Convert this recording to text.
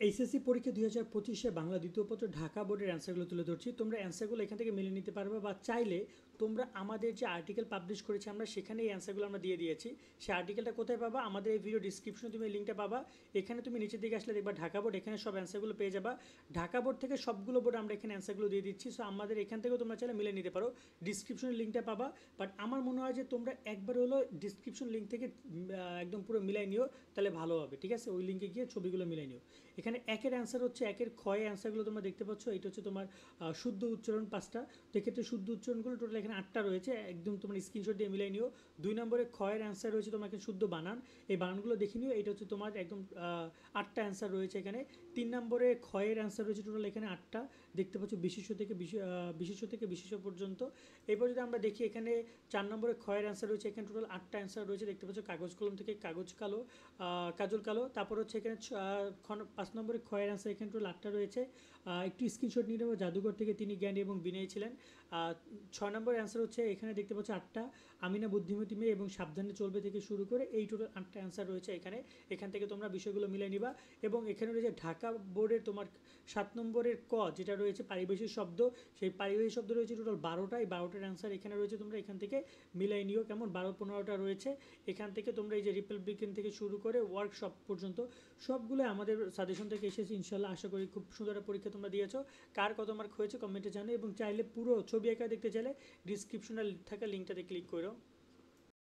HSC পরীক্ষা 2025-এ বাংলা দ্বিতীয় পত্র ঢাকা বোর্ডের অ্যান্সারগুলো তুলে ধরছি। তোমরা অ্যান্সারগুলো এখান থেকে মিলিয়ে নিতে পারবে, বা চাইলে তোমরা আমাদের যে আর্টিকেল পাবলিশ করেছি আমরা সেখানে এই অ্যান্সারগুলো আমরা দিয়ে দিয়েছি। সেই আর্টিকেলটা কোথায় পাবা? আমাদের এই ভিডিও ডিসক্রিপশনে তুমি এই লিঙ্কটা পাবা। এখানে তুমি নিচের দিকে আসলে দেখবা ঢাকা বোর্ড, এখানে সব অ্যান্সারগুলো পেয়ে যাবা। ঢাকা বোর্ড থেকে সবগুলো বোর্ড আমরা এখানে অ্যান্সারগুলো দিয়ে দিচ্ছি। সো আমাদের এখান থেকেও তোমরা চাইলে মিলিয়ে নিতে পারো, ডিসক্রিপশনের লিঙ্কটা পাবা। বাট আমার মনে হয় যে তোমরা একবার হলো ডিসক্রিপশন লিঙ্ক থেকে একদম পুরো মিলাই নিও, তাহলে ভালো হবে। ঠিক আছে, ওই লিঙ্কে গিয়ে ছবিগুলো মিলাই নিও। এখানে একের অ্যান্সার হচ্ছে, একের ক্ষয় অ্যান্সারগুলো তোমরা দেখতে পাচ্ছ। এটা হচ্ছে তোমার শুদ্ধ উচ্চারণ 5টা। তো এক্ষেত্রে শুদ্ধ উচ্চারণগুলো টোটাল এখানে 8টা রয়েছে, একদম তোমার স্ক্রিনশট দিয়ে মিলাই নিও। 2 নম্বরে ক্ষয়ের অ্যান্সার রয়েছে তোমাকে শুদ্ধ বানান, এই বানানগুলো দেখে নিও। এটা হচ্ছে তোমার একদম 8টা অ্যান্সার রয়েছে এখানে। 3 নম্বরে ক্ষয়ের অ্যান্সার রয়েছে টোটাল এখানে 8টা, দেখতে পাচ্ছ বিশেষ্য থেকে বিশেষ্য পর্যন্ত। এরপর যদি আমরা দেখি এখানে 4 নম্বরে ক্ষয়ের অ্যান্সার রয়েছে, এখানে টোটাল 8টা অ্যান্সার রয়েছে, দেখতে পাচ্ছ কাগজ কলম থেকে কাগজ কালো, কাজল কালো। তারপর হচ্ছে এখানে 5 নম্বরে ক্ষয়ের অ্যান্সার এখানে টোটাল 8টা রয়েছে। একটু স্ক্রিনশট নিয়ে নেবো, জাদুঘর থেকে তিনি জ্ঞানী এবং বিনয়ী ছিলেন। 6 নম্বর অ্যান্সার হচ্ছে এখানে দেখতে পাচ্ছ 8টা, আমিনা বুদ্ধিমতী মেয়ে এবং সাবধানে চলবে থেকে শুরু করে এই টোটাল 8টা অ্যান্সার রয়েছে এখানে। এখান থেকে তোমরা বিষয়গুলো মিলে নিবা। এবং এখানে রয়েছে ঢাকা বোর্ডের তোমার 7 নম্বরের ক, যেটা রয়েছে পারিভাষিক শব্দ, সেই পারিভাষিক শব্দ রয়েছে টোটাল 12টা। এই 12টার অ্যান্সার এখানে রয়েছে, তোমরা এখান থেকে মিলাই নিও। কেমন 12-15টা রয়েছে এখান থেকে। তোমরা এই যে রিপাবলিকান থেকে শুরু করে ওয়ার্কশপ পর্যন্ত সবগুলো আমাদের সাজেশন থেকে এসেছে। ইনশাল্লাহ আশা করি খুব সুন্দর একটা পরীক্ষা তোমরা দিয়েছো। কার কত মার্ক হয়েছে কমেন্টে জানো, এবং চাইলে পুরো ছবি আঁকা দেখতে চাইলে ডিসক্রিপশনে থাকা লিঙ্কটাতে ক্লিক করো।